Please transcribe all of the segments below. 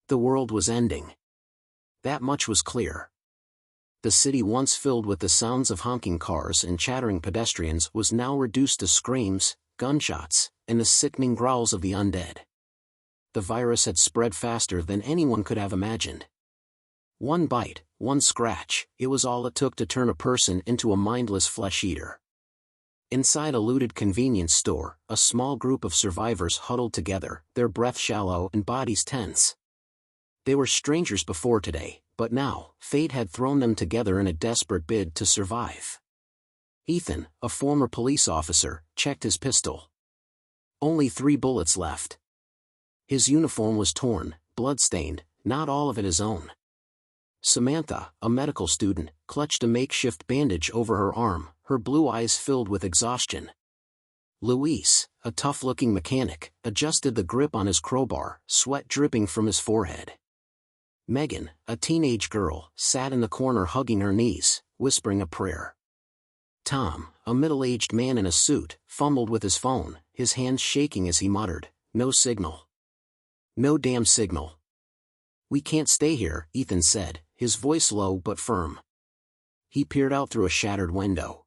The world was ending. That much was clear. The city once filled with the sounds of honking cars and chattering pedestrians was now reduced to screams, gunshots, and the sickening growls of the undead. The virus had spread faster than anyone could have imagined. One bite, one scratch, it was all it took to turn a person into a mindless flesh-eater. Inside a looted convenience store, a small group of survivors huddled together, their breath shallow and bodies tense. They were strangers before today, but now, fate had thrown them together in a desperate bid to survive. Ethan, a former police officer, checked his pistol. Only 3 bullets left. His uniform was torn, blood-stained, not all of it his own. Samantha, a medical student, clutched a makeshift bandage over her arm, her blue eyes filled with exhaustion. Luis, a tough-looking mechanic, adjusted the grip on his crowbar, sweat dripping from his forehead. Megan, a teenage girl, sat in the corner hugging her knees, whispering a prayer. Tom, a middle-aged man in a suit, fumbled with his phone, his hands shaking as he muttered, "No signal. No damn signal." "We can't stay here," Ethan said, his voice low but firm. He peered out through a shattered window.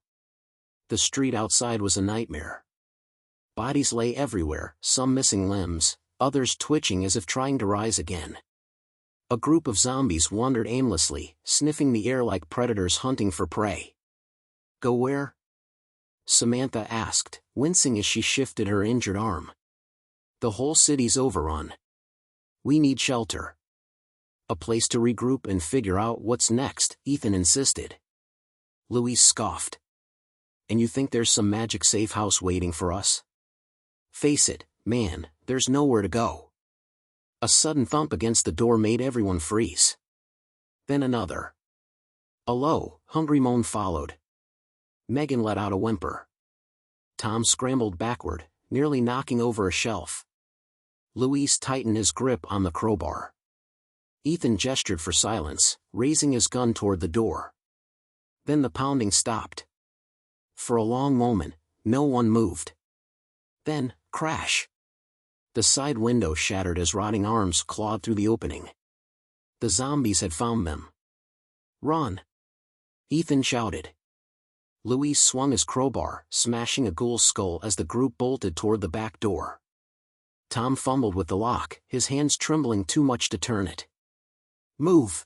The street outside was a nightmare. Bodies lay everywhere, some missing limbs, others twitching as if trying to rise again. A group of zombies wandered aimlessly, sniffing the air like predators hunting for prey. "Go where?" Samantha asked, wincing as she shifted her injured arm. "The whole city's overrun. We need shelter." "A place to regroup and figure out what's next," Ethan insisted. Luis scoffed. "And you think there's some magic safe house waiting for us? Face it, man, there's nowhere to go." A sudden thump against the door made everyone freeze. Then another. A low, hungry moan followed. Megan let out a whimper. Tom scrambled backward, nearly knocking over a shelf. Luis tightened his grip on the crowbar. Ethan gestured for silence, raising his gun toward the door. Then the pounding stopped. For a long moment, no one moved. Then, crash! The side window shattered as rotting arms clawed through the opening. The zombies had found them. "Run!" Ethan shouted. Luis swung his crowbar, smashing a ghoul's skull as the group bolted toward the back door. Tom fumbled with the lock, his hands trembling too much to turn it. "Move!"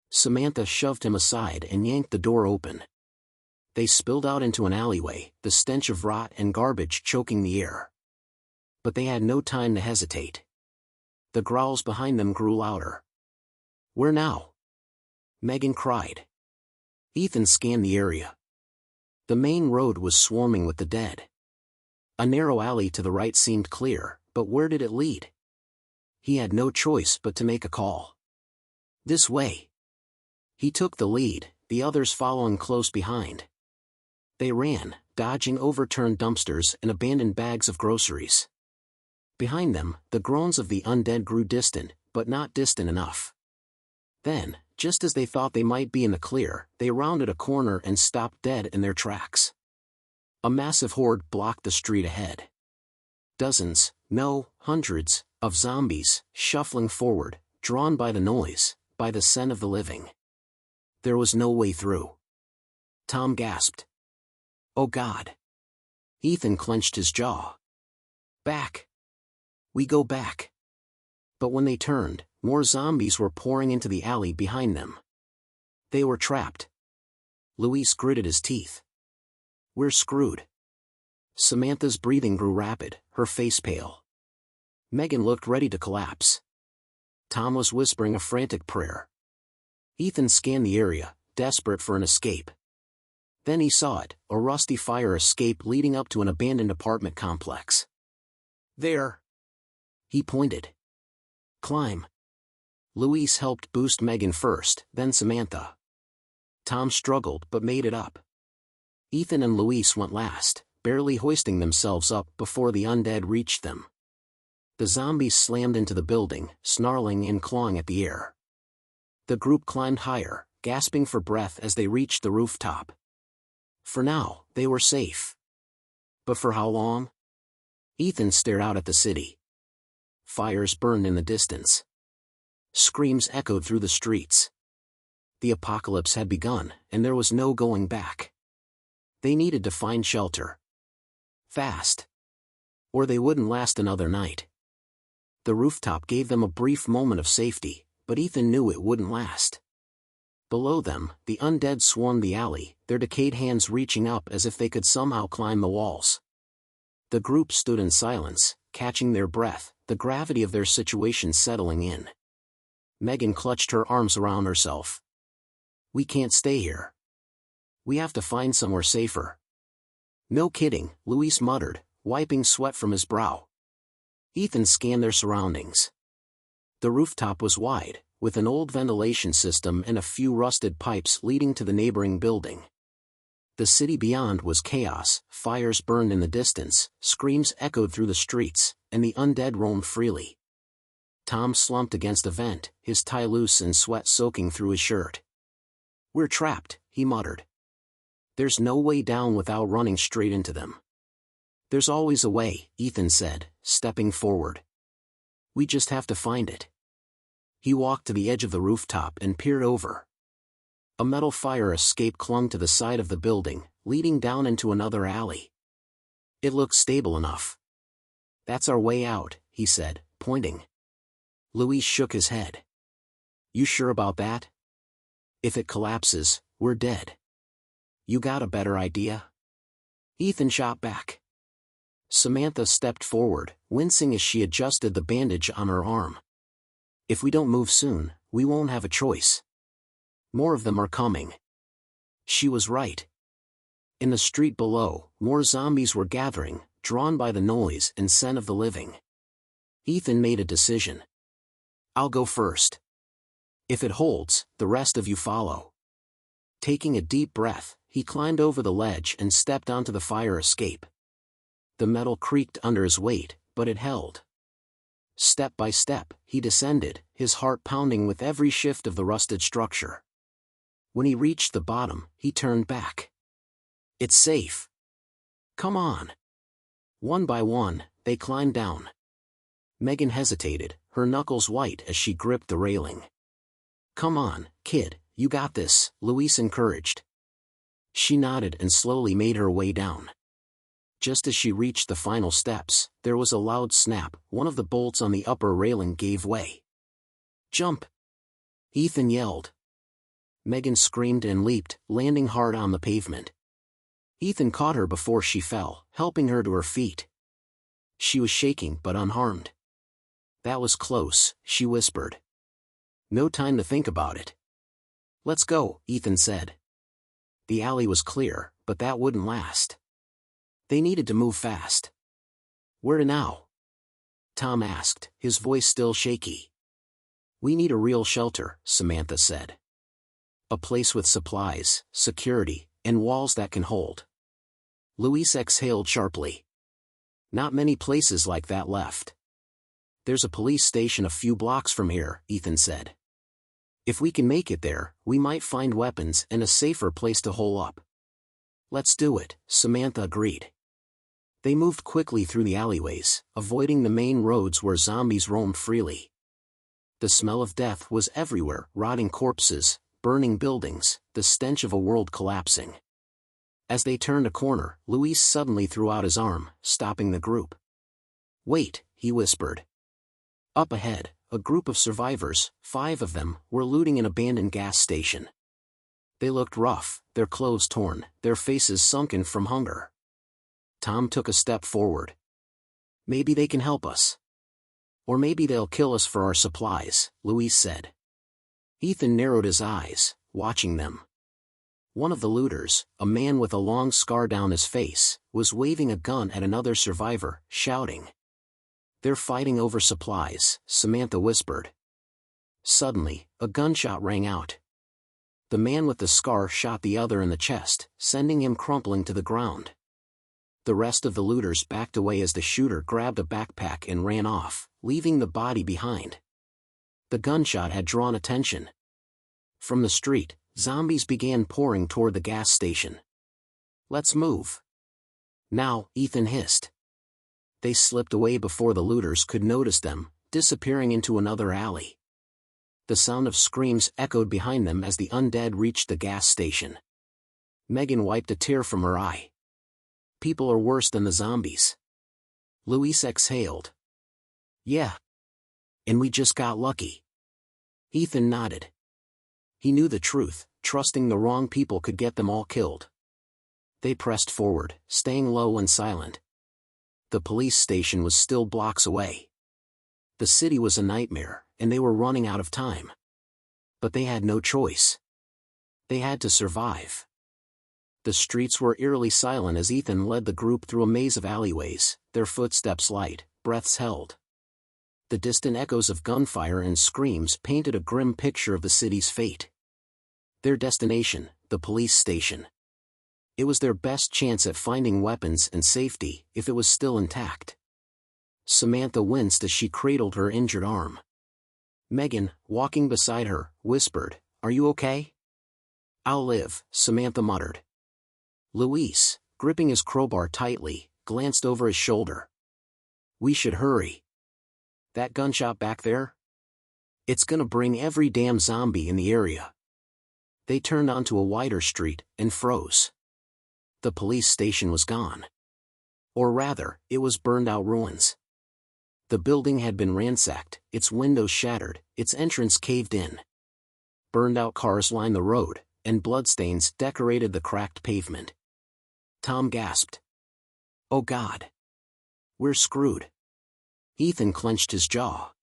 Samantha shoved him aside and yanked the door open. They spilled out into an alleyway, the stench of rot and garbage choking the air. But they had no time to hesitate. The growls behind them grew louder. "Where now?" Megan cried. Ethan scanned the area. The main road was swarming with the dead. A narrow alley to the right seemed clear, but where did it lead? He had no choice but to make a call. "This way." He took the lead, the others following close behind. They ran, dodging overturned dumpsters and abandoned bags of groceries. Behind them, the groans of the undead grew distant, but not distant enough. Then, just as they thought they might be in the clear, they rounded a corner and stopped dead in their tracks. A massive horde blocked the street ahead. Dozens, no, hundreds, of zombies, shuffling forward, drawn by the noise, by the scent of the living. There was no way through. Tom gasped. "Oh God." Ethan clenched his jaw. "Back. We go back." But when they turned, more zombies were pouring into the alley behind them. They were trapped. Luis gritted his teeth. "We're screwed." Samantha's breathing grew rapid, her face pale. Megan looked ready to collapse. Tom was whispering a frantic prayer. Ethan scanned the area, desperate for an escape. Then he saw it, a rusty fire escape leading up to an abandoned apartment complex. "There." He pointed. "Climb." Luis helped boost Megan first, then Samantha. Tom struggled but made it up. Ethan and Luis went last, barely hoisting themselves up before the undead reached them. The zombies slammed into the building, snarling and clawing at the air. The group climbed higher, gasping for breath as they reached the rooftop. For now, they were safe. But for how long? Ethan stared out at the city. Fires burned in the distance. Screams echoed through the streets. The apocalypse had begun, and there was no going back. They needed to find shelter. Fast. Or they wouldn't last another night. The rooftop gave them a brief moment of safety, but Ethan knew it wouldn't last. Below them, the undead swarmed the alley, their decayed hands reaching up as if they could somehow climb the walls. The group stood in silence, catching their breath, the gravity of their situation settling in. Megan clutched her arms around herself. "We can't stay here. We have to find somewhere safer." "No kidding," Luis muttered, wiping sweat from his brow. Ethan scanned their surroundings. The rooftop was wide, with an old ventilation system and a few rusted pipes leading to the neighboring building. The city beyond was chaos, fires burned in the distance, screams echoed through the streets, and the undead roamed freely. Tom slumped against a vent, his tie loose and sweat soaking through his shirt. "We're trapped," he muttered. "There's no way down without running straight into them." "There's always a way," Ethan said, stepping forward. "We just have to find it." He walked to the edge of the rooftop and peered over. A metal fire escape clung to the side of the building, leading down into another alley. It looked stable enough. "That's our way out," he said, pointing. Luis shook his head. "You sure about that? If it collapses, we're dead." "You got a better idea?" Ethan shot back. Samantha stepped forward, wincing as she adjusted the bandage on her arm. "If we don't move soon, we won't have a choice. More of them are coming." She was right. In the street below, more zombies were gathering, drawn by the noise and scent of the living. Ethan made a decision. "I'll go first. If it holds, the rest of you follow." Taking a deep breath, he climbed over the ledge and stepped onto the fire escape. The metal creaked under his weight, but it held. Step by step, he descended, his heart pounding with every shift of the rusted structure. When he reached the bottom, he turned back. "It's safe. Come on." One by one, they climbed down. Megan hesitated, her knuckles white as she gripped the railing. "Come on, kid, you got this," Luis encouraged. She nodded and slowly made her way down. Just as she reached the final steps, there was a loud snap, one of the bolts on the upper railing gave way. "Jump!" Ethan yelled. Megan screamed and leaped, landing hard on the pavement. Ethan caught her before she fell, helping her to her feet. She was shaking but unharmed. "That was close," she whispered. "No time to think about it." "Let's go," Ethan said. The alley was clear, but that wouldn't last. They needed to move fast. "Where to now?" Tom asked, his voice still shaky. "We need a real shelter," Samantha said. "A place with supplies, security, and walls that can hold." Luis exhaled sharply. "Not many places like that left." "There's a police station a few blocks from here," Ethan said. "If we can make it there, we might find weapons and a safer place to hole up." "Let's do it," Samantha agreed. They moved quickly through the alleyways, avoiding the main roads where zombies roamed freely. The smell of death was everywhere, rotting corpses, burning buildings, the stench of a world collapsing. As they turned a corner, Luis suddenly threw out his arm, stopping the group. "Wait," he whispered. Up ahead, a group of survivors, 5 of them, were looting an abandoned gas station. They looked rough, their clothes torn, their faces sunken from hunger. Tom took a step forward. "Maybe they can help us. Or maybe they'll kill us for our supplies," Luis said. Ethan narrowed his eyes, watching them. One of the looters, a man with a long scar down his face, was waving a gun at another survivor, shouting. "They're fighting over supplies," Samantha whispered. Suddenly, a gunshot rang out. The man with the scar shot the other in the chest, sending him crumpling to the ground. The rest of the looters backed away as the shooter grabbed a backpack and ran off, leaving the body behind. The gunshot had drawn attention. From the street, zombies began pouring toward the gas station. "Let's move." "Now," Ethan hissed. They slipped away before the looters could notice them, disappearing into another alley. The sound of screams echoed behind them as the undead reached the gas station. Megan wiped a tear from her eye. People are worse than the zombies. Luis exhaled. Yeah. And we just got lucky. Ethan nodded. He knew the truth, trusting the wrong people could get them all killed. They pressed forward, staying low and silent. The police station was still blocks away. The city was a nightmare, and they were running out of time. But they had no choice. They had to survive. The streets were eerily silent as Ethan led the group through a maze of alleyways, their footsteps light, breaths held. The distant echoes of gunfire and screams painted a grim picture of the city's fate. Their destination, the police station. It was their best chance at finding weapons and safety, if it was still intact. Samantha winced as she cradled her injured arm. Megan, walking beside her, whispered, "Are you okay?" "I'll live," Samantha muttered. Luis, gripping his crowbar tightly, glanced over his shoulder. "We should hurry. That gunshot back there? It's gonna bring every damn zombie in the area." They turned onto a wider street, and froze. The police station was gone. Or rather, it was burned-out ruins. The building had been ransacked, its windows shattered, its entrance caved in. Burned-out cars lined the road, and bloodstains decorated the cracked pavement. Tom gasped. "Oh God. We're screwed." Ethan clenched his jaw.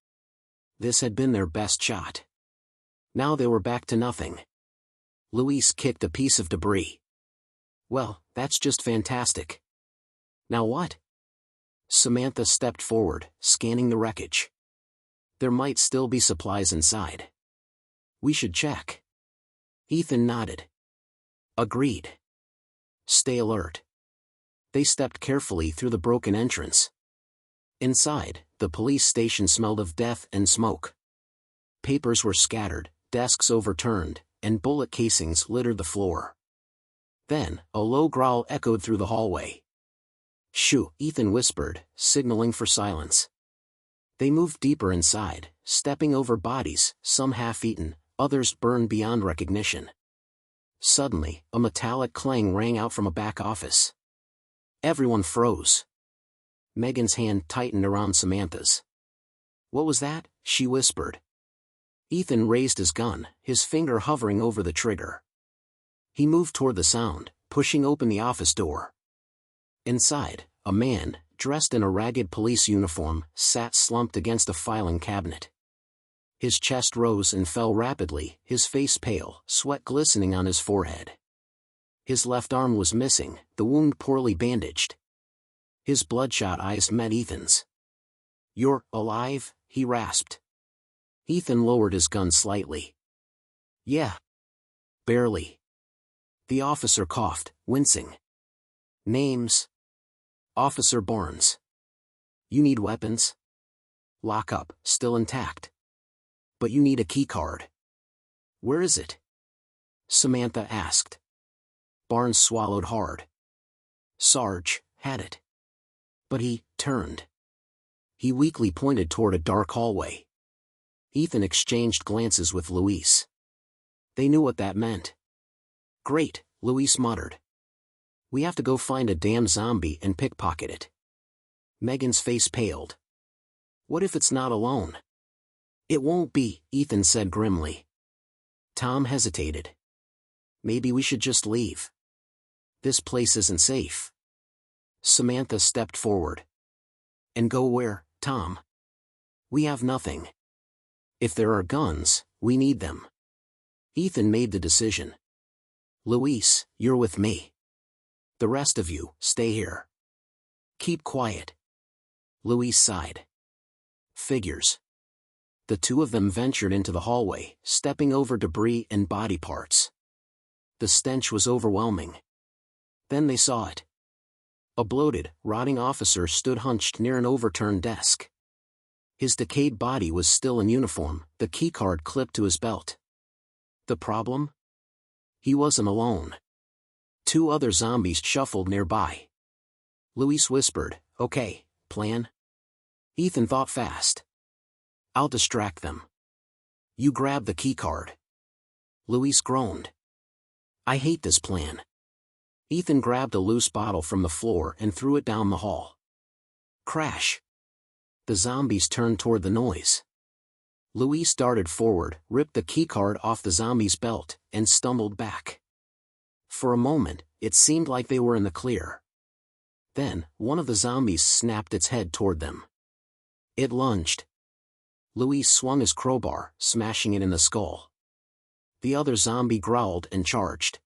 This had been their best shot. Now they were back to nothing. Luis kicked a piece of debris. "Well, that's just fantastic. Now what?" Samantha stepped forward, scanning the wreckage. "There might still be supplies inside. We should check." Ethan nodded. "Agreed. Stay alert." They stepped carefully through the broken entrance. Inside, the police station smelled of death and smoke. Papers were scattered, desks overturned, and bullet casings littered the floor. Then, a low growl echoed through the hallway. "Shoo," Ethan whispered, signaling for silence. They moved deeper inside, stepping over bodies, some half-eaten, others burned beyond recognition. Suddenly, a metallic clang rang out from a back office. Everyone froze. Megan's hand tightened around Samantha's. "What was that?" she whispered. Ethan raised his gun, his finger hovering over the trigger. He moved toward the sound, pushing open the office door. Inside, a man, dressed in a ragged police uniform, sat slumped against a filing cabinet. His chest rose and fell rapidly, his face pale, sweat glistening on his forehead. His left arm was missing, the wound poorly bandaged. His bloodshot eyes met Ethan's. "You're alive?" he rasped. Ethan lowered his gun slightly. "Yeah. Barely." The officer coughed, wincing. "Names?" "Officer Barnes." "You need weapons?" "Lockup, still intact." "But you need a key card." "Where is it?" Samantha asked. Barnes swallowed hard. "Sarge had it. But he turned." He weakly pointed toward a dark hallway. Ethan exchanged glances with Luis. They knew what that meant. "Great," Luis muttered. "We have to go find a damn zombie and pickpocket it." Megan's face paled. "What if it's not alone?" "It won't be," Ethan said grimly. Tom hesitated. "Maybe we should just leave. This place isn't safe." Samantha stepped forward. "And go where, Tom? We have nothing. If there are guns, we need them." Ethan made the decision. "Luis, you're with me. The rest of you, stay here. Keep quiet." Luis sighed. Figures. The two of them ventured into the hallway, stepping over debris and body parts. The stench was overwhelming. Then they saw it. A bloated, rotting officer stood hunched near an overturned desk. His decayed body was still in uniform, the keycard clipped to his belt. The problem? He wasn't alone. Two other zombies shuffled nearby. Luis whispered, "Okay, plan?" Ethan thought fast. "I'll distract them. You grab the keycard. Luis groaned. I hate this plan. Ethan grabbed a loose bottle from the floor and threw it down the hall. Crash. The zombies turned toward the noise. Luis darted forward, ripped the keycard off the zombie's belt, and stumbled back. For a moment, it seemed like they were in the clear. Then, one of the zombies snapped its head toward them. It lunged. Luis swung his crowbar, smashing it in the skull. The other zombie growled and charged.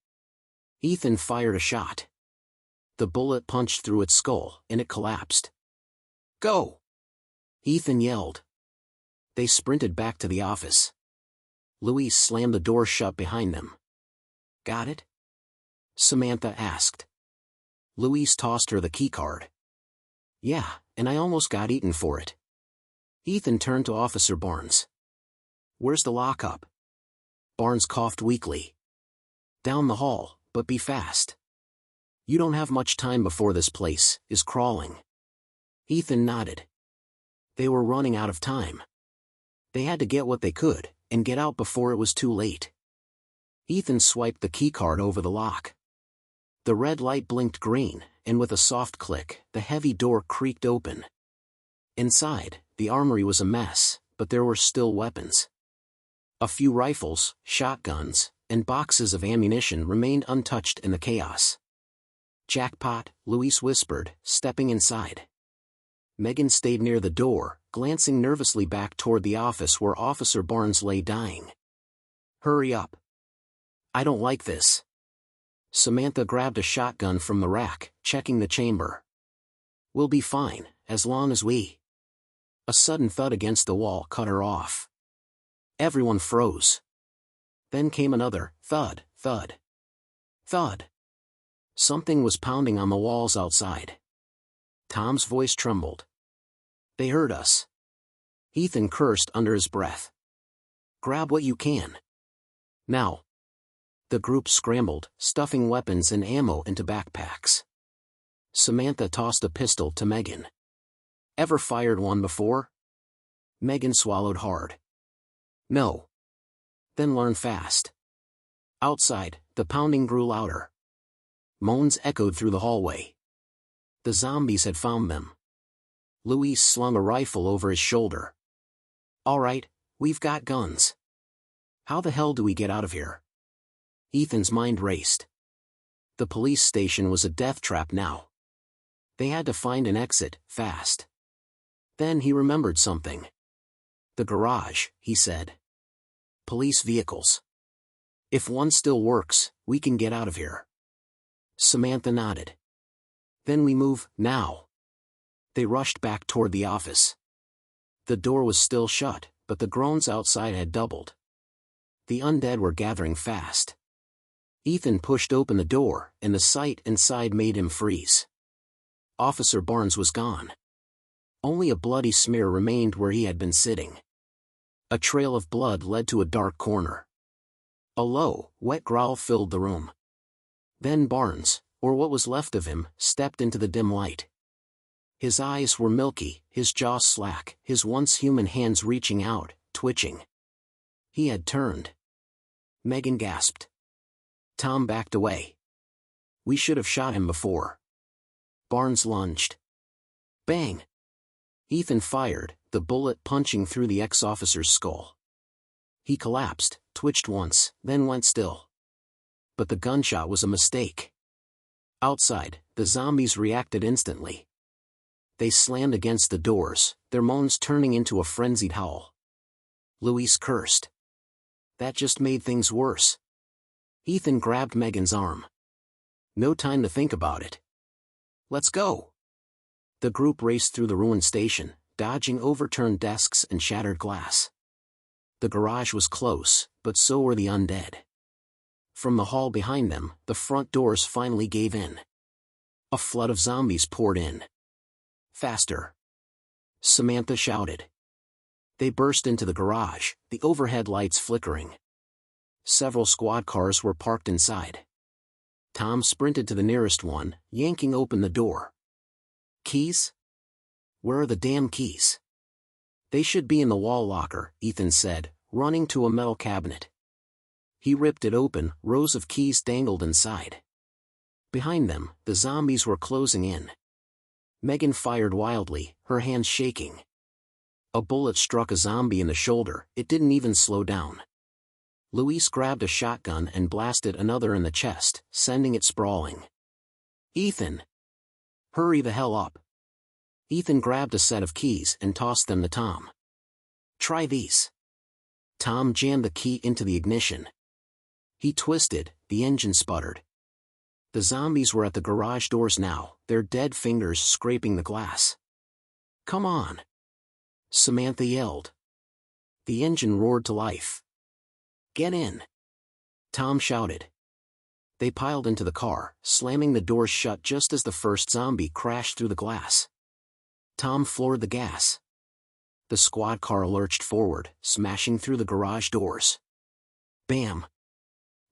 Ethan fired a shot. The bullet punched through its skull, and it collapsed. Go! Ethan yelled. They sprinted back to the office. Luis slammed the door shut behind them. Got it? Samantha asked. Luis tossed her the keycard. Yeah, and I almost got eaten for it. Ethan turned to Officer Barnes. Where's the lockup? Barnes coughed weakly. Down the hall, but be fast. You don't have much time before this place is crawling. Ethan nodded. They were running out of time. They had to get what they could, and get out before it was too late. Ethan swiped the keycard over the lock. The red light blinked green, and with a soft click, the heavy door creaked open. Inside, the armory was a mess, but there were still weapons. A few rifles, shotguns, and boxes of ammunition remained untouched in the chaos. Jackpot, Luis whispered, stepping inside. Megan stayed near the door, glancing nervously back toward the office where Officer Barnes lay dying. Hurry up. I don't like this. Samantha grabbed a shotgun from the rack, checking the chamber. We'll be fine, as long as we... A sudden thud against the wall cut her off. Everyone froze. Then came another thud, thud, thud. Something was pounding on the walls outside. Tom's voice trembled. They heard us. Ethan cursed under his breath. Grab what you can. Now. The group scrambled, stuffing weapons and ammo into backpacks. Samantha tossed a pistol to Megan. Ever fired one before? Megan swallowed hard. No. Then learn fast. Outside, the pounding grew louder. Moans echoed through the hallway. The zombies had found them. Luis slung a rifle over his shoulder. All right, we've got guns. How the hell do we get out of here? Ethan's mind raced. The police station was a death trap now. They had to find an exit, fast. Then he remembered something. The garage, he said. Police vehicles. If one still works, we can get out of here. Samantha nodded. Then we move, now. They rushed back toward the office. The door was still shut, but the groans outside had doubled. The undead were gathering fast. Ethan pushed open the door, and the sight inside made him freeze. Officer Barnes was gone. Only a bloody smear remained where he had been sitting. A trail of blood led to a dark corner. A low, wet growl filled the room. Then Barnes, or what was left of him, stepped into the dim light. His eyes were milky, his jaw slack, his once human hands reaching out, twitching. He had turned. Megan gasped. Tom backed away. We should have shot him before. Barnes lunged. Bang! Ethan fired, the bullet punching through the ex-officer's skull. He collapsed, twitched once, then went still. But the gunshot was a mistake. Outside, the zombies reacted instantly. They slammed against the doors, their moans turning into a frenzied howl. Luis cursed. That just made things worse. Ethan grabbed Megan's arm. No time to think about it. Let's go. The group raced through the ruined station, dodging overturned desks and shattered glass. The garage was close, but so were the undead. From the hall behind them, the front doors finally gave in. A flood of zombies poured in. Faster! Samantha shouted. They burst into the garage, the overhead lights flickering. Several squad cars were parked inside. Tom sprinted to the nearest one, yanking open the door. Keys? Where are the damn keys? They should be in the wall locker, Ethan said, running to a metal cabinet. He ripped it open, rows of keys dangled inside. Behind them, the zombies were closing in. Megan fired wildly, her hands shaking. A bullet struck a zombie in the shoulder, it didn't even slow down. Luis grabbed a shotgun and blasted another in the chest, sending it sprawling. "Ethan! Hurry the hell up!" Ethan grabbed a set of keys and tossed them to Tom. "Try these." Tom jammed the key into the ignition. He twisted, the engine sputtered. The zombies were at the garage doors now, their dead fingers scraping the glass. "Come on!" Samantha yelled. The engine roared to life. "Get in!" Tom shouted. They piled into the car, slamming the doors shut just as the first zombie crashed through the glass. Tom floored the gas. The squad car lurched forward, smashing through the garage doors. Bam!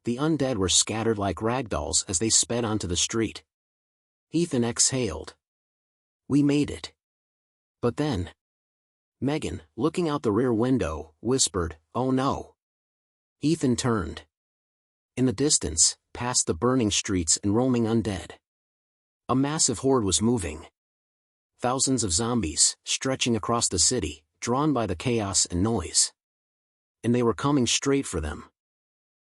The undead were scattered like ragdolls as they sped onto the street. Ethan exhaled. "We made it." But then, Megan, looking out the rear window, whispered, "Oh no." Ethan turned. In the distance, past the burning streets and roaming undead, a massive horde was moving. Thousands of zombies, stretching across the city, drawn by the chaos and noise. And they were coming straight for them.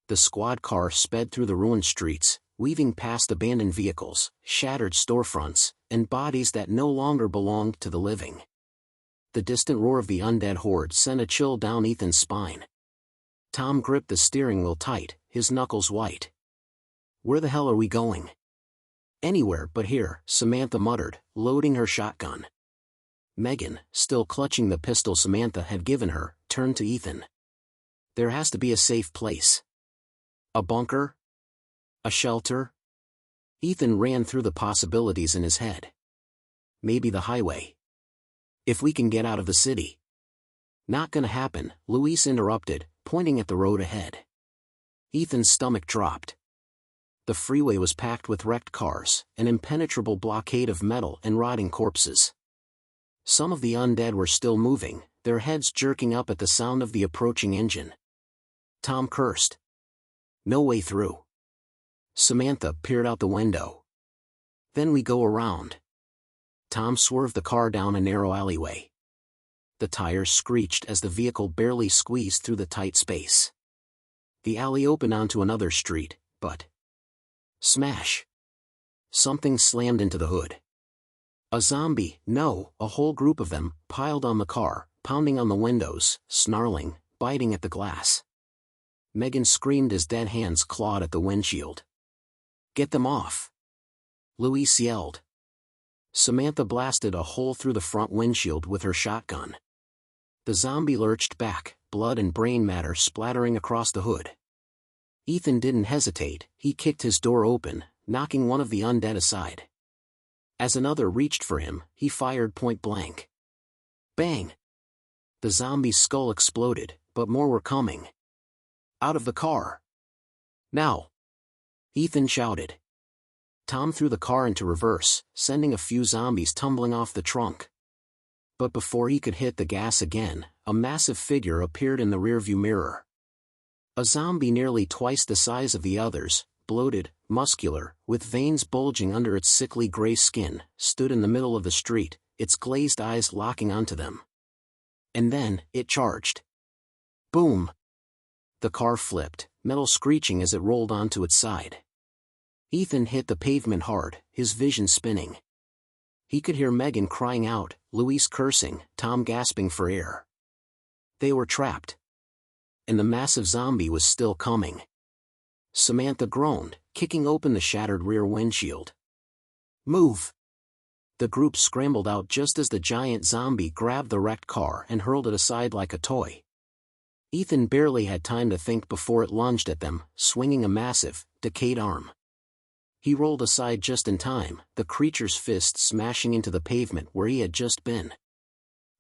The squad car sped through the ruined streets, weaving past abandoned vehicles, shattered storefronts, and bodies that no longer belonged to the living. The distant roar of the undead horde sent a chill down Ethan's spine. Tom gripped the steering wheel tight, his knuckles white. "Where the hell are we going?" "Anywhere but here," Samantha muttered, loading her shotgun. Megan, still clutching the pistol Samantha had given her, turned to Ethan. "There has to be a safe place. A bunker? A shelter?" Ethan ran through the possibilities in his head. "Maybe the highway. If we can get out of the city." "Not gonna happen," Luis interrupted, pointing at the road ahead. Ethan's stomach dropped. The freeway was packed with wrecked cars, an impenetrable blockade of metal and rotting corpses. Some of the undead were still moving, their heads jerking up at the sound of the approaching engine. Tom cursed. "No way through." Samantha peered out the window. "Then we go around." Tom swerved the car down a narrow alleyway. The tires screeched as the vehicle barely squeezed through the tight space. The alley opened onto another street, but... smash! Something slammed into the hood. A zombie, no, a whole group of them, piled on the car, pounding on the windows, snarling, biting at the glass. Megan screamed as dead hands clawed at the windshield. "Get them off!" Luis yelled. Samantha blasted a hole through the front windshield with her shotgun. The zombie lurched back, blood and brain matter splattering across the hood. Ethan didn't hesitate, he kicked his door open, knocking one of the undead aside. As another reached for him, he fired point blank. Bang! The zombie's skull exploded, but more were coming. "Out of the car! Now!" Ethan shouted. Tom threw the car into reverse, sending a few zombies tumbling off the trunk. But before he could hit the gas again, a massive figure appeared in the rearview mirror. A zombie nearly twice the size of the others, bloated, muscular, with veins bulging under its sickly gray skin, stood in the middle of the street, its glazed eyes locking onto them. And then, it charged. Boom! The car flipped, metal screeching as it rolled onto its side. Ethan hit the pavement hard, his vision spinning. He could hear Megan crying out, Luis cursing, Tom gasping for air. They were trapped. And the massive zombie was still coming. Samantha groaned, kicking open the shattered rear windshield. "Move!" The group scrambled out just as the giant zombie grabbed the wrecked car and hurled it aside like a toy. Ethan barely had time to think before it lunged at them, swinging a massive, decayed arm. He rolled aside just in time, the creature's fist smashing into the pavement where he had just been.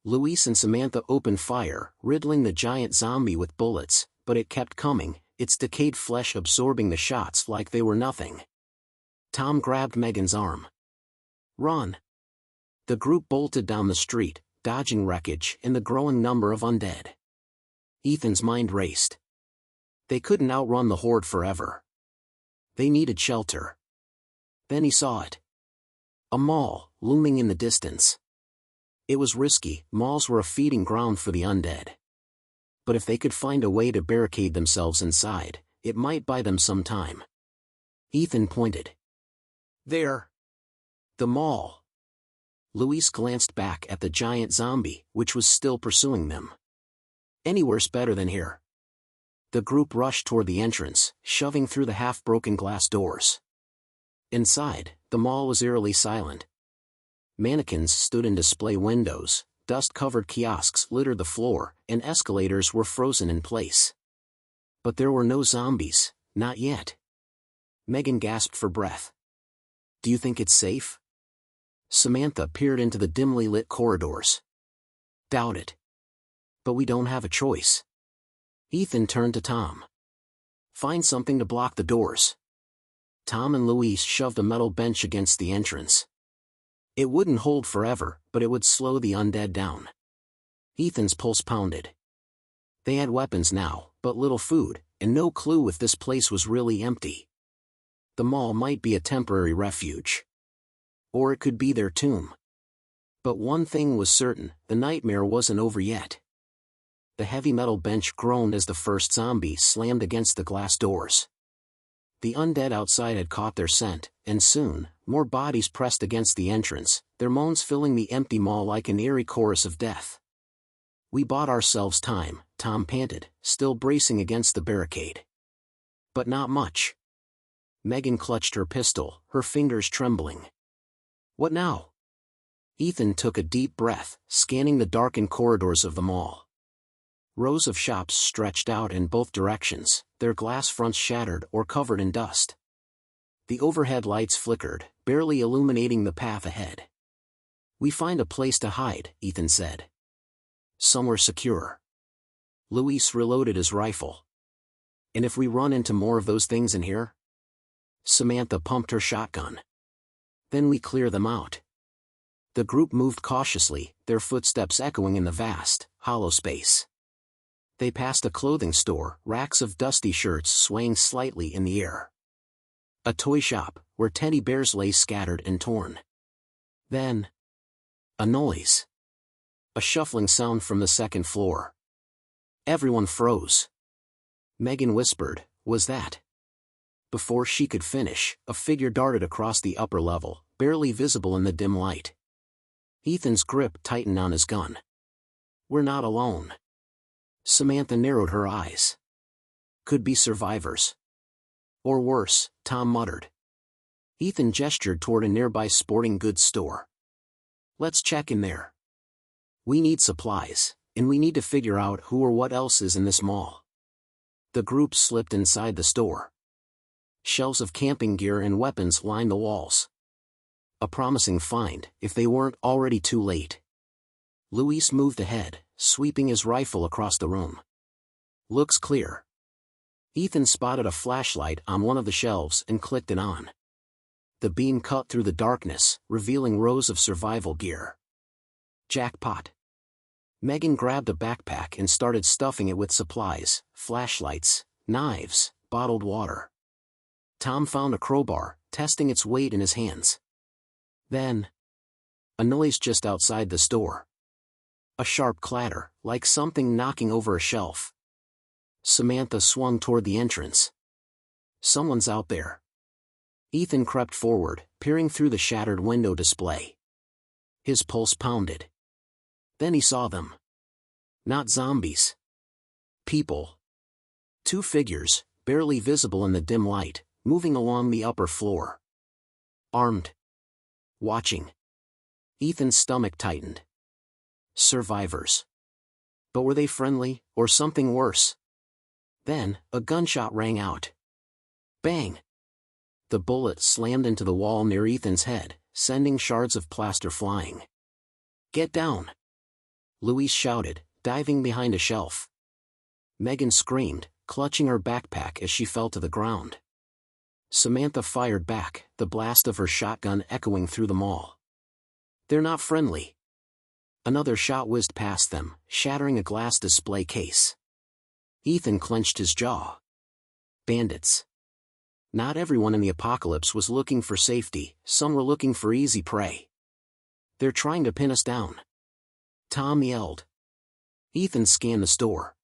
Luis and Samantha opened fire, riddling the giant zombie with bullets, but it kept coming, its decayed flesh absorbing the shots like they were nothing. Tom grabbed Megan's arm. "Run!" The group bolted down the street, dodging wreckage and the growing number of undead. Ethan's mind raced. They couldn't outrun the horde forever. They needed shelter. Then he saw it. A mall, looming in the distance. It was risky, malls were a feeding ground for the undead. But if they could find a way to barricade themselves inside, it might buy them some time. Ethan pointed. There. The mall. Luis glanced back at the giant zombie, which was still pursuing them. Anywhere's better than here. The group rushed toward the entrance, shoving through the half-broken glass doors. Inside, the mall was eerily silent. Mannequins stood in display windows, dust-covered kiosks littered the floor, and escalators were frozen in place. But there were no zombies, not yet. Megan gasped for breath. Do you think it's safe? Samantha peered into the dimly lit corridors. Doubt it. But we don't have a choice. Ethan turned to Tom. Find something to block the doors. Tom and Luis shoved a metal bench against the entrance. It wouldn't hold forever, but it would slow the undead down. Ethan's pulse pounded. They had weapons now, but little food, and no clue if this place was really empty. The mall might be a temporary refuge. Or it could be their tomb. But one thing was certain, the nightmare wasn't over yet. The heavy metal bench groaned as the first zombie slammed against the glass doors. The undead outside had caught their scent, and soon, more bodies pressed against the entrance, their moans filling the empty mall like an eerie chorus of death. We bought ourselves time, Tom panted, still bracing against the barricade. But not much. Megan clutched her pistol, her fingers trembling. What now? Ethan took a deep breath, scanning the darkened corridors of the mall. Rows of shops stretched out in both directions, their glass fronts shattered or covered in dust. The overhead lights flickered, barely illuminating the path ahead. We find a place to hide, Ethan said. Somewhere secure. Luis reloaded his rifle. And if we run into more of those things in here? Samantha pumped her shotgun. Then we clear them out. The group moved cautiously, their footsteps echoing in the vast, hollow space. They passed a clothing store, racks of dusty shirts swaying slightly in the air. A toy shop, where teddy bears lay scattered and torn. Then, a noise. A shuffling sound from the second floor. Everyone froze. Megan whispered, "Was that?" Before she could finish, a figure darted across the upper level, barely visible in the dim light. Ethan's grip tightened on his gun. We're not alone. Samantha narrowed her eyes. Could be survivors. Or worse, Tom muttered. Ethan gestured toward a nearby sporting goods store. Let's check in there. We need supplies, and we need to figure out who or what else is in this mall. The group slipped inside the store. Shelves of camping gear and weapons lined the walls. A promising find, if they weren't already too late. Luis moved ahead, sweeping his rifle across the room. Looks clear. Ethan spotted a flashlight on one of the shelves and clicked it on. The beam cut through the darkness, revealing rows of survival gear. Jackpot. Megan grabbed a backpack and started stuffing it with supplies, flashlights, knives, bottled water. Tom found a crowbar, testing its weight in his hands. Then, a noise just outside the store. A sharp clatter, like something knocking over a shelf. Samantha swung toward the entrance. Someone's out there. Ethan crept forward, peering through the shattered window display. His pulse pounded. Then he saw them. Not zombies. People. Two figures, barely visible in the dim light, moving along the upper floor. Armed. Watching. Ethan's stomach tightened. Survivors. But were they friendly, or something worse? Then, a gunshot rang out. Bang! The bullet slammed into the wall near Ethan's head, sending shards of plaster flying. Get down! Luis shouted, diving behind a shelf. Megan screamed, clutching her backpack as she fell to the ground. Samantha fired back, the blast of her shotgun echoing through the mall. They're not friendly. Another shot whizzed past them, shattering a glass display case. Ethan clenched his jaw. Bandits. Not everyone in the apocalypse was looking for safety, some were looking for easy prey. They're trying to pin us down. Tom yelled. Ethan scanned the store.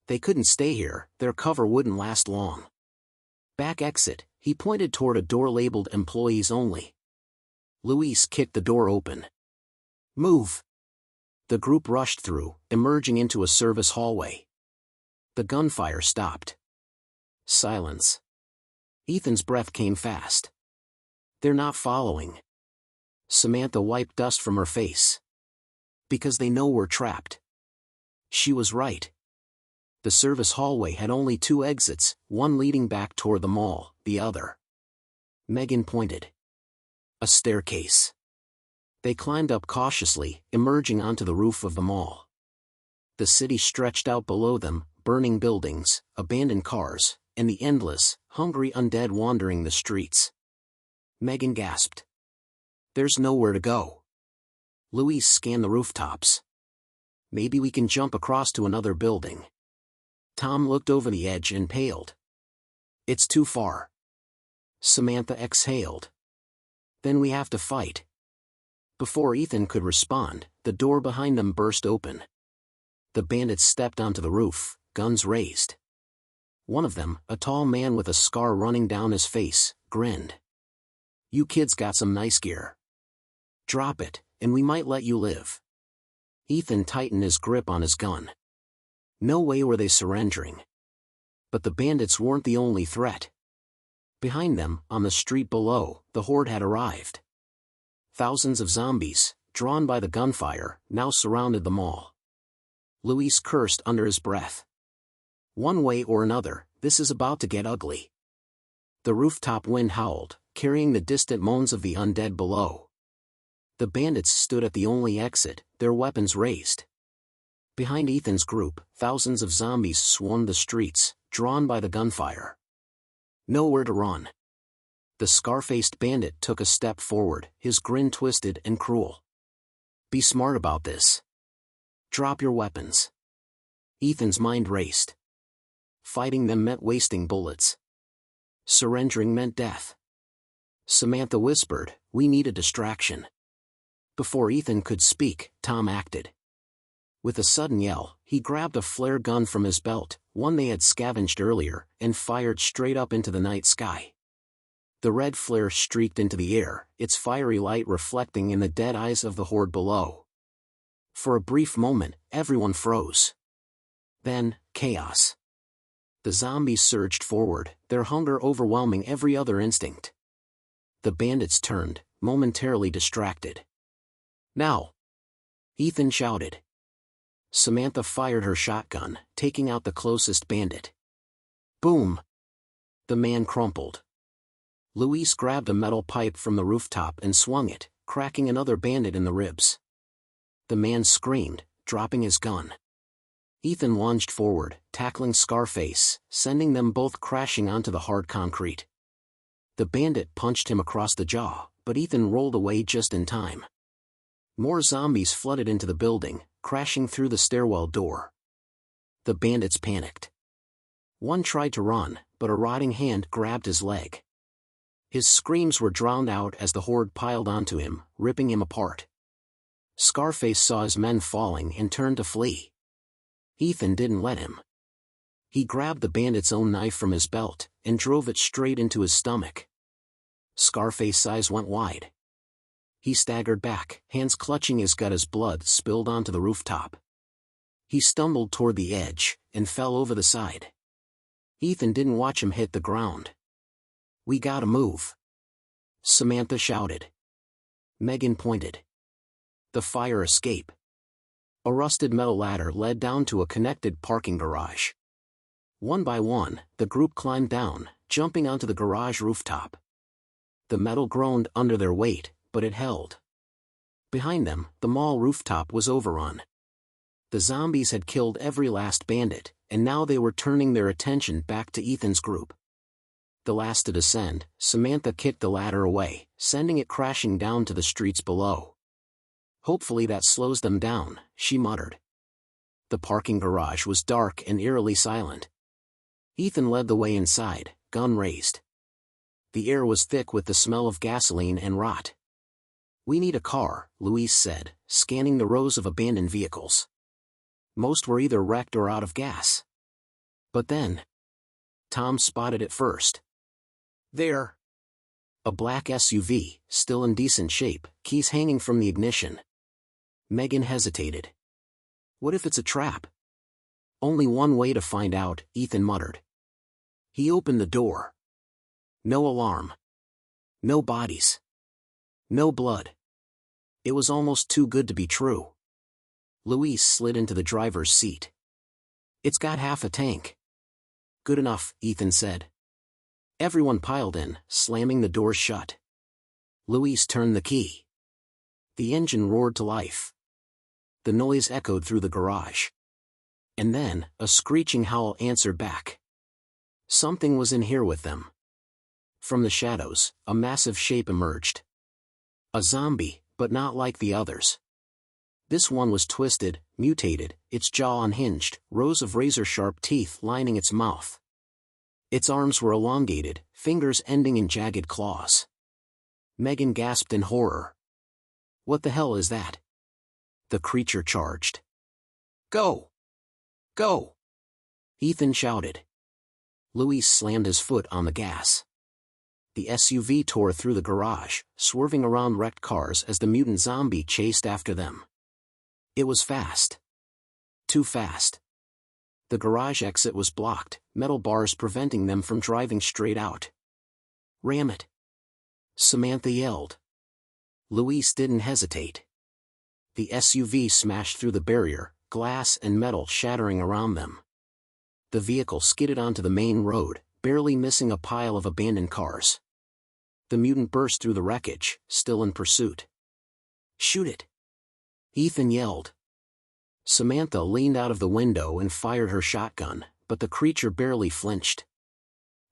They couldn't stay here, their cover wouldn't last long. Back exit, he pointed toward a door labeled Employees Only. Luis kicked the door open. Move! The group rushed through, emerging into a service hallway. The gunfire stopped. Silence. Ethan's breath came fast. They're not following. Samantha wiped dust from her face. Because they know we're trapped. She was right. The service hallway had only 2 exits, one leading back toward the mall, the other. Megan pointed. A staircase. They climbed up cautiously, emerging onto the roof of the mall. The city stretched out below them, burning buildings, abandoned cars, and the endless, hungry undead wandering the streets. Megan gasped. There's nowhere to go. Luis scanned the rooftops. Maybe we can jump across to another building. Tom looked over the edge and paled. It's too far. Samantha exhaled. Then we have to fight. Before Ethan could respond, the door behind them burst open. The bandits stepped onto the roof, guns raised. One of them, a tall man with a scar running down his face, grinned. You kids got some nice gear. Drop it, and we might let you live. Ethan tightened his grip on his gun. No way were they surrendering. But the bandits weren't the only threat. Behind them, on the street below, the horde had arrived. Thousands of zombies, drawn by the gunfire, now surrounded the mall. Luis cursed under his breath. One way or another, this is about to get ugly. The rooftop wind howled, carrying the distant moans of the undead below. The bandits stood at the only exit, their weapons raised. Behind Ethan's group, thousands of zombies swarmed the streets, drawn by the gunfire. Nowhere to run. The scar-faced bandit took a step forward, his grin twisted and cruel. Be smart about this. Drop your weapons. Ethan's mind raced. Fighting them meant wasting bullets. Surrendering meant death. Samantha whispered, we need a distraction. Before Ethan could speak, Tom acted. With a sudden yell, he grabbed a flare gun from his belt, one they had scavenged earlier, and fired straight up into the night sky. The red flare streaked into the air, its fiery light reflecting in the dead eyes of the horde below. For a brief moment, everyone froze. Then, chaos. The zombies surged forward, their hunger overwhelming every other instinct. The bandits turned, momentarily distracted. Now! Ethan shouted. Samantha fired her shotgun, taking out the closest bandit. Boom! The man crumpled. Luis grabbed a metal pipe from the rooftop and swung it, cracking another bandit in the ribs. The man screamed, dropping his gun. Ethan lunged forward, tackling Scarface, sending them both crashing onto the hard concrete. The bandit punched him across the jaw, but Ethan rolled away just in time. More zombies flooded into the building, crashing through the stairwell door. The bandits panicked. One tried to run, but a rotting hand grabbed his leg. His screams were drowned out as the horde piled onto him, ripping him apart. Scarface saw his men falling and turned to flee. Ethan didn't let him. He grabbed the bandit's own knife from his belt, and drove it straight into his stomach. Scarface's eyes went wide. He staggered back, hands clutching his gut as blood spilled onto the rooftop. He stumbled toward the edge, and fell over the side. Ethan didn't watch him hit the ground. We gotta move. Samantha shouted. Megan pointed. The fire escape. A rusted metal ladder led down to a connected parking garage. One by one, the group climbed down, jumping onto the garage rooftop. The metal groaned under their weight, but it held. Behind them, the mall rooftop was overrun. The zombies had killed every last bandit, and now they were turning their attention back to Ethan's group. The last to descend, Samantha kicked the ladder away, sending it crashing down to the streets below. Hopefully that slows them down, she muttered. The parking garage was dark and eerily silent. Ethan led the way inside, gun raised. The air was thick with the smell of gasoline and rot. "We need a car," Luis said, scanning the rows of abandoned vehicles. Most were either wrecked or out of gas. But then, Tom spotted it first. There! A black SUV, still in decent shape, keys hanging from the ignition. Megan hesitated. What if it's a trap? Only one way to find out, Ethan muttered. He opened the door. No alarm. No bodies. No blood. It was almost too good to be true. Luis slid into the driver's seat. It's got half a tank. Good enough, Ethan said. Everyone piled in, slamming the doors shut. Luis turned the key. The engine roared to life. The noise echoed through the garage. And then, a screeching howl answered back. Something was in here with them. From the shadows, a massive shape emerged. A zombie, but not like the others. This one was twisted, mutated, its jaw unhinged, rows of razor-sharp teeth lining its mouth. Its arms were elongated, fingers ending in jagged claws. Megan gasped in horror. What the hell is that? The creature charged. Go! Go! Ethan shouted. Luis slammed his foot on the gas. The SUV tore through the garage, swerving around wrecked cars as the mutant zombie chased after them. It was fast. Too fast. The garage exit was blocked, metal bars preventing them from driving straight out. Ram it! Samantha yelled. Luis didn't hesitate. The SUV smashed through the barrier, glass and metal shattering around them. The vehicle skidded onto the main road, barely missing a pile of abandoned cars. The mutant burst through the wreckage, still in pursuit. Shoot it! Ethan yelled. Samantha leaned out of the window and fired her shotgun, but the creature barely flinched.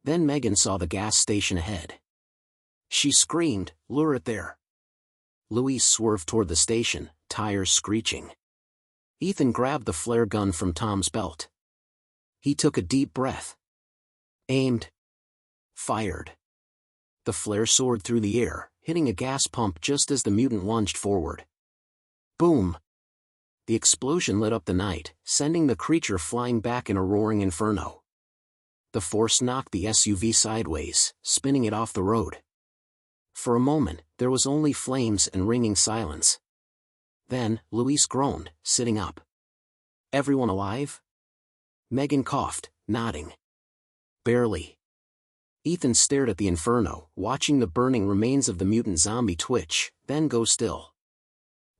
Then Megan saw the gas station ahead. She screamed, "Lure it there!" Luis swerved toward the station, tires screeching. Ethan grabbed the flare gun from Tom's belt. He took a deep breath. Aimed. Fired. The flare soared through the air, hitting a gas pump just as the mutant lunged forward. Boom! The explosion lit up the night, sending the creature flying back in a roaring inferno. The force knocked the SUV sideways, spinning it off the road. For a moment, there was only flames and ringing silence. Then, Luis groaned, sitting up. Everyone alive? Megan coughed, nodding. Barely. Ethan stared at the inferno, watching the burning remains of the mutant zombie twitch, then go still.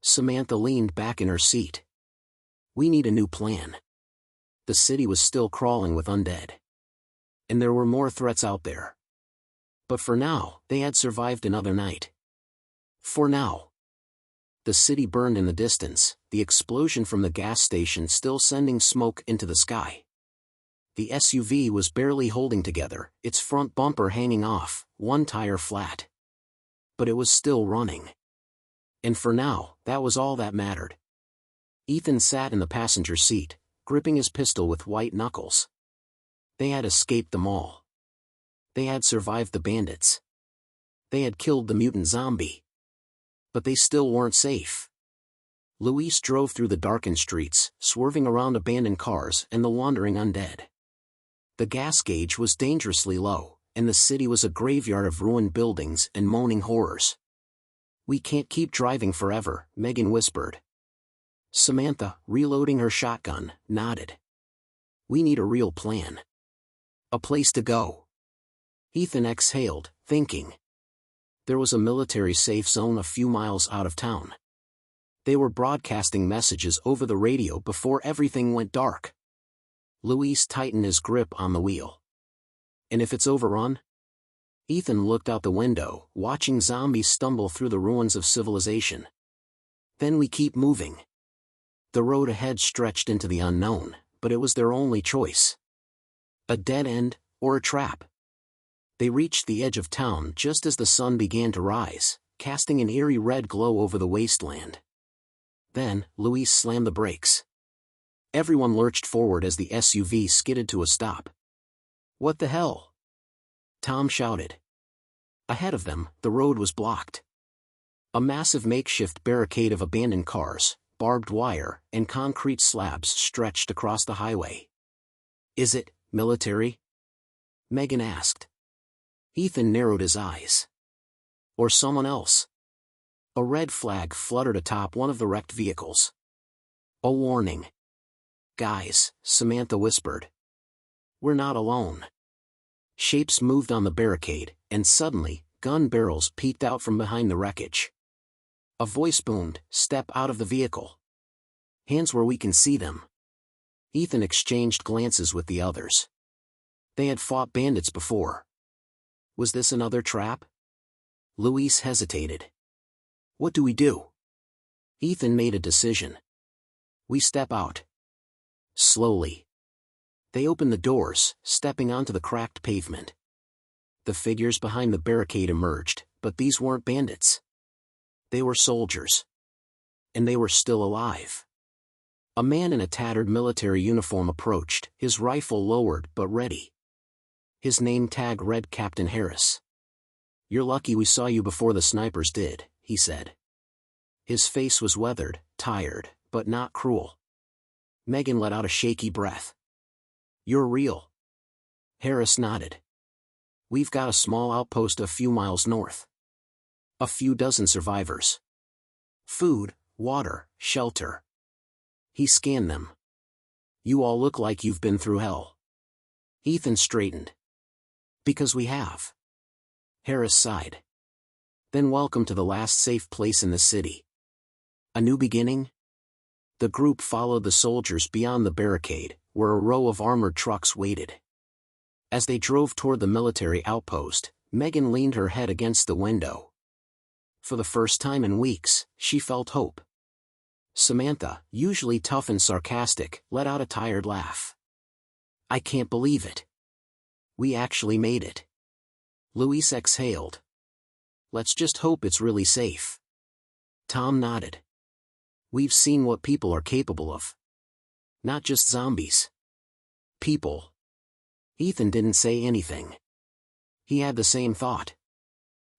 Samantha leaned back in her seat. We need a new plan. The city was still crawling with undead. And there were more threats out there. But for now, they had survived another night. For now. The city burned in the distance, the explosion from the gas station still sending smoke into the sky. The SUV was barely holding together, its front bumper hanging off, one tire flat. But it was still running. And for now, that was all that mattered. Ethan sat in the passenger seat, gripping his pistol with white knuckles. They had escaped them all. They had survived the bandits. They had killed the mutant zombie. But they still weren't safe. Luis drove through the darkened streets, swerving around abandoned cars and the wandering undead. The gas gauge was dangerously low, and the city was a graveyard of ruined buildings and moaning horrors. We can't keep driving forever, Megan whispered. Samantha, reloading her shotgun, nodded. We need a real plan. A place to go. Ethan exhaled, thinking. There was a military safe zone a few miles out of town. They were broadcasting messages over the radio before everything went dark. Luis tightened his grip on the wheel. And if it's overrun? Ethan looked out the window, watching zombies stumble through the ruins of civilization. Then we keep moving. The road ahead stretched into the unknown, but it was their only choice. A dead end, or a trap. They reached the edge of town just as the sun began to rise, casting an eerie red glow over the wasteland. Then, Luis slammed the brakes. Everyone lurched forward as the SUV skidded to a stop. "What the hell?" Tom shouted. Ahead of them, the road was blocked. A massive makeshift barricade of abandoned cars, barbed wire, and concrete slabs stretched across the highway. "Is it military?" Megan asked. Ethan narrowed his eyes. "Or someone else?" A red flag fluttered atop one of the wrecked vehicles. "A warning." "Guys," Samantha whispered. "We're not alone." Shapes moved on the barricade, and suddenly, gun barrels peeked out from behind the wreckage. A voice boomed, "Step out of the vehicle. Hands where we can see them." Ethan exchanged glances with the others. They had fought bandits before. Was this another trap? Luis hesitated. "What do we do?" Ethan made a decision. "We step out." Slowly. They opened the doors, stepping onto the cracked pavement. The figures behind the barricade emerged, but these weren't bandits. They were soldiers. And they were still alive. A man in a tattered military uniform approached, his rifle lowered but ready. His name tag read Captain Harris. "You're lucky we saw you before the snipers did," he said. His face was weathered, tired, but not cruel. Megan let out a shaky breath. "You're real?" Harris nodded. "We've got a small outpost a few miles north. A few dozen survivors. Food, water, shelter." He scanned them. "You all look like you've been through hell." Ethan straightened. "Because we have." Harris sighed. "Then welcome to the last safe place in the city." A new beginning? The group followed the soldiers beyond the barricade, where a row of armored trucks waited. As they drove toward the military outpost, Megan leaned her head against the window. For the first time in weeks, she felt hope. Samantha, usually tough and sarcastic, let out a tired laugh. "I can't believe it. We actually made it." Luis exhaled. "Let's just hope it's really safe." Tom nodded. "We've seen what people are capable of. Not just zombies. People." Ethan didn't say anything. He had the same thought.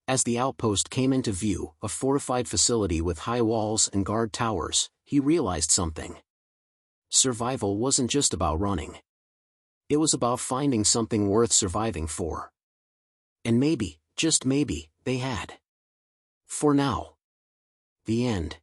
As the outpost came into view, a fortified facility with high walls and guard towers, he realized something. Survival wasn't just about running. It was about finding something worth surviving for. And maybe, just maybe, they had. For now. The end.